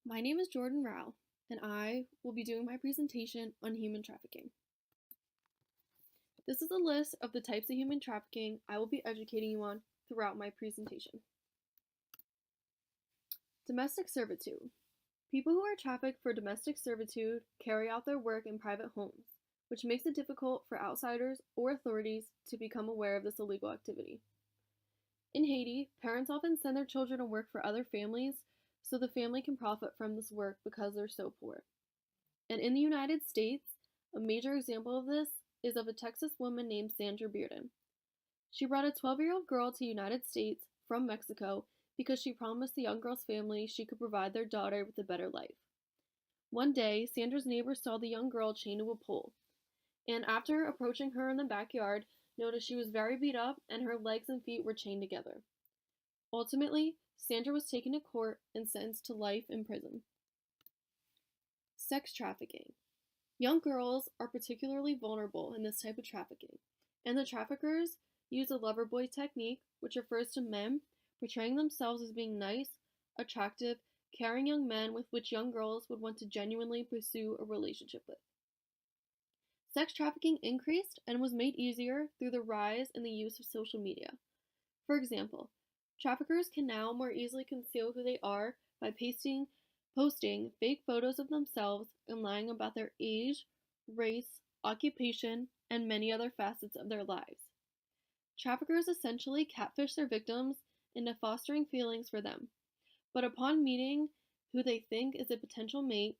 My name is Jordan Rao, and I will be doing my presentation on human trafficking. This is a list of the types of human trafficking I will be educating you on throughout my presentation. Domestic servitude. People who are trafficked for domestic servitude carry out their work in private homes, which makes it difficult for outsiders or authorities to become aware of this illegal activity. In Haiti, parents often send their children to work for other families so the family can profit from this work because they're so poor. And in the United States, a major example of this is of a Texas woman named Sandra Bearden. She brought a 12-year-old girl to the United States from Mexico because she promised the young girl's family she could provide their daughter with a better life. One day, Sandra's neighbors saw the young girl chained to a pole, and after approaching her in the backyard, noticed she was very beat up and her legs and feet were chained together. Ultimately, Sandra was taken to court and sentenced to life in prison. Sex trafficking. Young girls are particularly vulnerable in this type of trafficking, and the traffickers use a lover boy technique, which refers to men portraying themselves as being nice, attractive, caring young men with which young girls would want to genuinely pursue a relationship with. Sex trafficking increased and was made easier through the rise in the use of social media. For example, traffickers can now more easily conceal who they are by posting fake photos of themselves and lying about their age, race, occupation, and many other facets of their lives. Traffickers essentially catfish their victims into fostering feelings for them, but upon meeting who they think is a potential mate,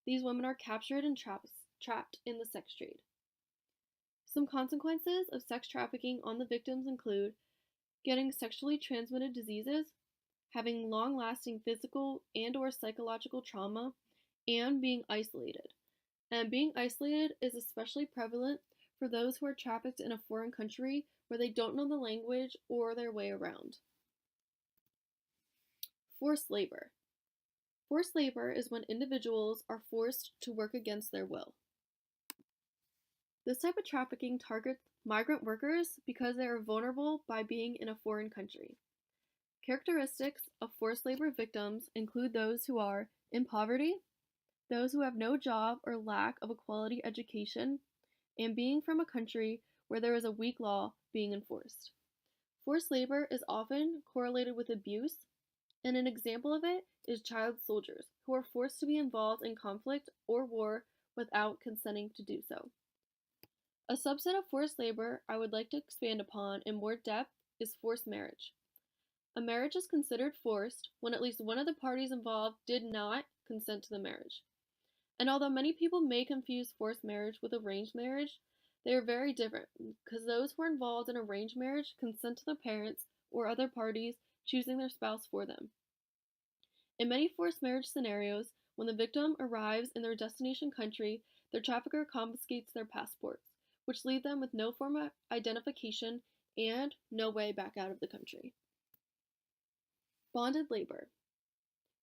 these women are captured and trapped in the sex trade. Some consequences of sex trafficking on the victims include getting sexually transmitted diseases, having long-lasting physical and/or psychological trauma, and being isolated. And being isolated is especially prevalent for those who are trafficked in a foreign country where they don't know the language or their way around. Forced labor. Forced labor is when individuals are forced to work against their will. This type of trafficking targets migrant workers because they are vulnerable by being in a foreign country. Characteristics of forced labor victims include those who are in poverty, those who have no job or lack of a quality education, and being from a country where there is a weak law being enforced. Forced labor is often correlated with abuse, and an example of it is child soldiers who are forced to be involved in conflict or war without consenting to do so. A subset of forced labor I would like to expand upon in more depth is forced marriage. A marriage is considered forced when at least one of the parties involved did not consent to the marriage. And although many people may confuse forced marriage with arranged marriage, they are very different because those who are involved in arranged marriage consent to their parents or other parties choosing their spouse for them. In many forced marriage scenarios, when the victim arrives in their destination country, their trafficker confiscates their passports, which leave them with no form of identification and no way back out of the country. Bonded labor.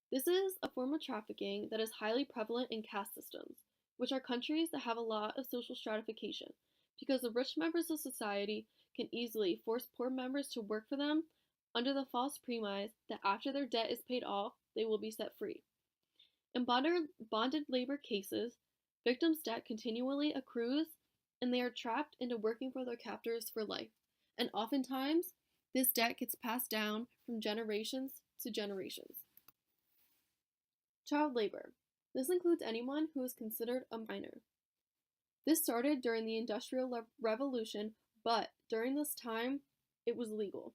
This is a form of trafficking that is highly prevalent in caste systems, which are countries that have a lot of social stratification, because the rich members of society can easily force poor members to work for them under the false premise that after their debt is paid off, they will be set free. In bonded labor cases, victims' debt continually accrues and they are trapped into working for their captors for life, and oftentimes, this debt gets passed down from generations to generations. Child labor. This includes anyone who is considered a minor. This started during the Industrial Revolution, but during this time, it was legal.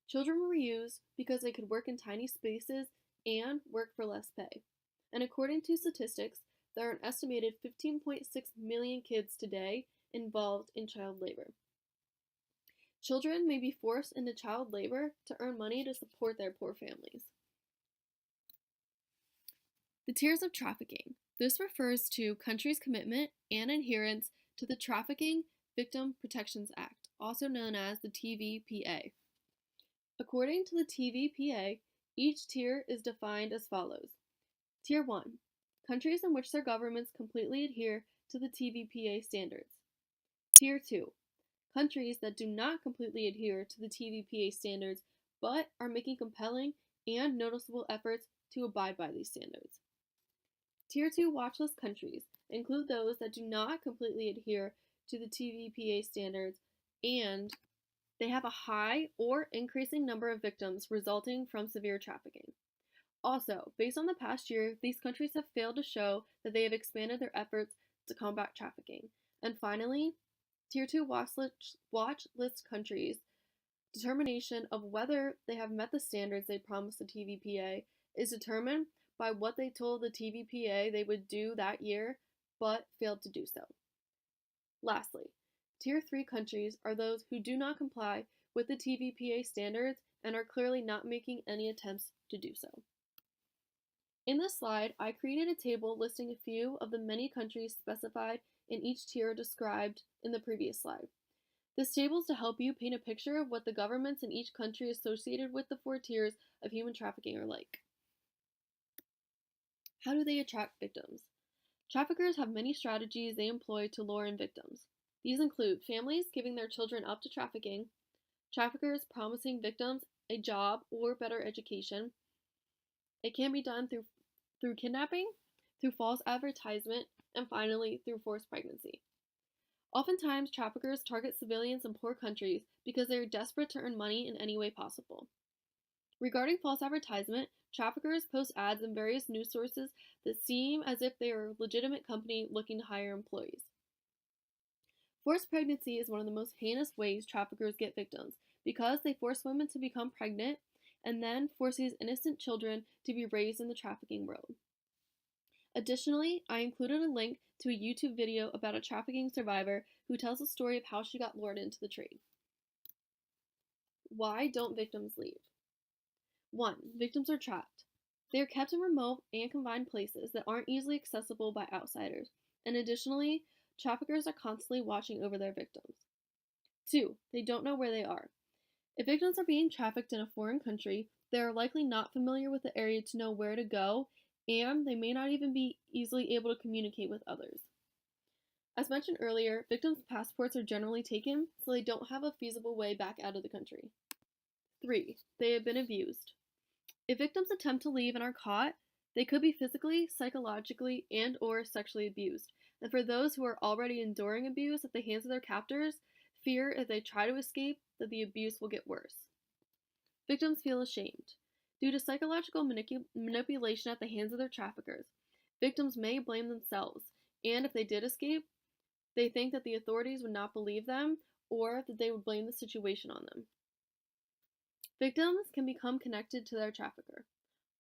Children were used because they could work in tiny spaces and work for less pay. And according to statistics, there are an estimated 15.6 million kids today involved in child labor. Children may be forced into child labor to earn money to support their poor families. The tiers of trafficking. This refers to countries' commitment and adherence to the Trafficking Victim Protections Act, also known as the TVPA. According to the TVPA, each tier is defined as follows. Tier 1. Countries in which their governments completely adhere to the TVPA standards. Tier 2. Countries that do not completely adhere to the TVPA standards but are making compelling and noticeable efforts to abide by these standards. Tier 2 watch list countries include those that do not completely adhere to the TVPA standards and they have a high or increasing number of victims resulting from severe trafficking. Also, based on the past year, these countries have failed to show that they have expanded their efforts to combat trafficking. And finally, Tier 2 watch list countries' determination of whether they have met the standards they promised the TVPA is determined by what they told the TVPA they would do that year, but failed to do so. Lastly, Tier 3 countries are those who do not comply with the TVPA standards and are clearly not making any attempts to do so. In this slide, I created a table listing a few of the many countries specified in each tier described in the previous slide. This table is to help you paint a picture of what the governments in each country associated with the 4 tiers of human trafficking are like. How do they attract victims? Traffickers have many strategies they employ to lure in victims. These include families giving their children up to trafficking, traffickers promising victims a job or better education. It can be done through kidnapping, through false advertisement, and finally through forced pregnancy. Oftentimes, traffickers target civilians in poor countries because they are desperate to earn money in any way possible. Regarding false advertisement, traffickers post ads in various news sources that seem as if they are a legitimate company looking to hire employees. Forced pregnancy is one of the most heinous ways traffickers get victims because they force women to become pregnant and then force these innocent children to be raised in the trafficking world. Additionally, I included a link to a YouTube video about a trafficking survivor who tells the story of how she got lured into the trade. Why don't victims leave? 1. Victims are trapped. They are kept in remote and confined places that aren't easily accessible by outsiders, and additionally, traffickers are constantly watching over their victims. 2. They don't know where they are. If victims are being trafficked in a foreign country, they are likely not familiar with the area to know where to go, and they may not even be easily able to communicate with others. As mentioned earlier, victims' passports are generally taken, so they don't have a feasible way back out of the country. 3. They have been abused. If victims attempt to leave and are caught, they could be physically, psychologically, and/or sexually abused. And for those who are already enduring abuse at the hands of their captors, fear if they try to escape that the abuse will get worse. Victims feel ashamed. Due to psychological manipulation at the hands of their traffickers, victims may blame themselves, and if they did escape, they think that the authorities would not believe them or that they would blame the situation on them. Victims can become connected to their trafficker.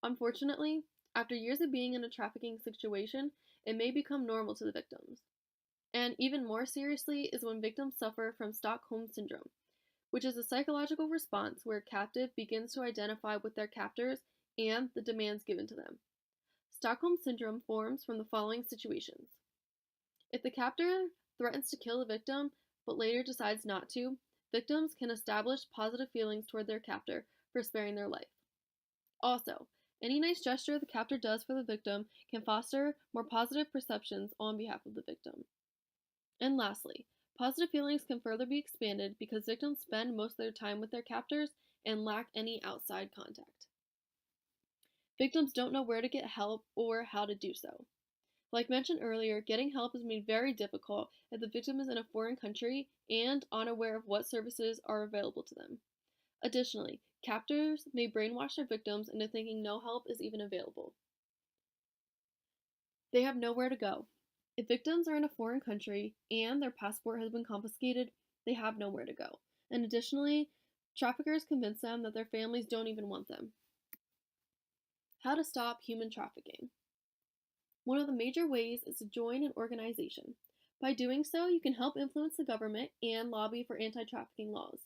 Unfortunately, after years of being in a trafficking situation, it may become normal to the victims. And even more seriously is when victims suffer from Stockholm Syndrome, which is a psychological response where a captive begins to identify with their captors and the demands given to them. Stockholm Syndrome forms from the following situations. If the captor threatens to kill the victim but later decides not to, victims can establish positive feelings toward their captor for sparing their life. Also, any nice gesture the captor does for the victim can foster more positive perceptions on behalf of the victim. And lastly, positive feelings can further be expanded because victims spend most of their time with their captors and lack any outside contact. Victims don't know where to get help or how to do so. Like mentioned earlier, getting help is made very difficult if the victim is in a foreign country and unaware of what services are available to them. Additionally, captors may brainwash their victims into thinking no help is even available. They have nowhere to go. If victims are in a foreign country and their passport has been confiscated, they have nowhere to go. And additionally, traffickers convince them that their families don't even want them. How to stop human trafficking. One of the major ways is to join an organization. By doing so, you can help influence the government and lobby for anti-trafficking laws.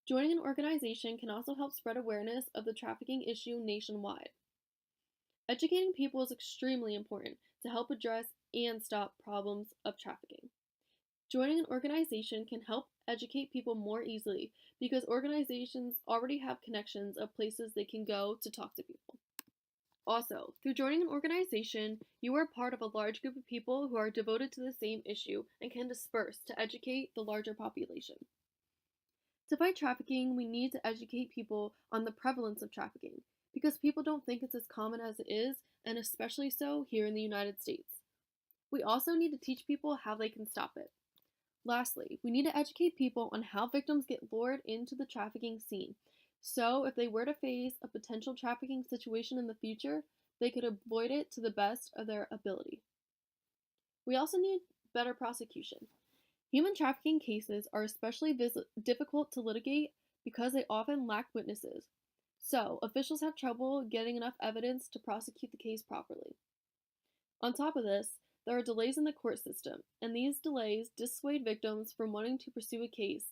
Joining an organization can also help spread awareness of the trafficking issue nationwide. Educating people is extremely important to help address and stop problems of trafficking. Joining an organization can help educate people more easily because organizations already have connections of places they can go to talk to people. Also, through joining an organization, you are part of a large group of people who are devoted to the same issue and can disperse to educate the larger population. To fight trafficking, we need to educate people on the prevalence of trafficking. because people don't think it's as common as it is, and especially so here in the United States. We also need to teach people how they can stop it. Lastly, we need to educate people on how victims get lured into the trafficking scene. So, if they were to face a potential trafficking situation in the future, they could avoid it to the best of their ability. We also need better prosecution. Human trafficking cases are especially difficult to litigate because they often lack witnesses. So, officials have trouble getting enough evidence to prosecute the case properly. On top of this, there are delays in the court system, and these delays dissuade victims from wanting to pursue a case,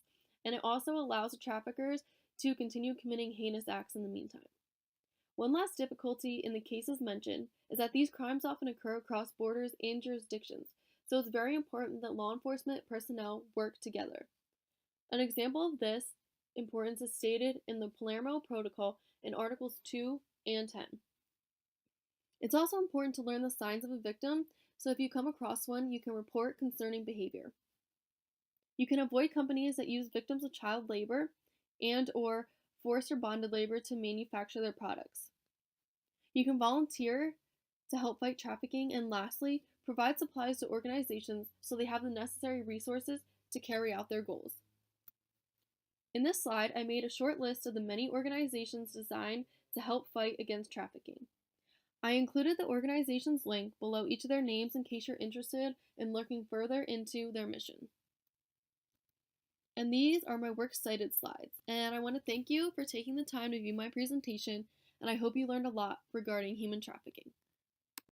and it also allows the traffickers to continue committing heinous acts in the meantime. One last difficulty in the cases mentioned is that these crimes often occur across borders and jurisdictions, so it's very important that law enforcement personnel work together. An example of this importance is stated in the Palermo Protocol in Articles 2 and 10. It's also important to learn the signs of a victim, so if you come across one, you can report concerning behavior. You can avoid companies that use victims of child labor and or forced or bonded labor to manufacture their products. You can volunteer to help fight trafficking, and lastly, provide supplies to organizations so they have the necessary resources to carry out their goals. In this slide, I made a short list of the many organizations designed to help fight against trafficking. I included the organization's link below each of their names in case you're interested in looking further into their mission. And these are my works cited slides, and I want to thank you for taking the time to view my presentation, and I hope you learned a lot regarding human trafficking.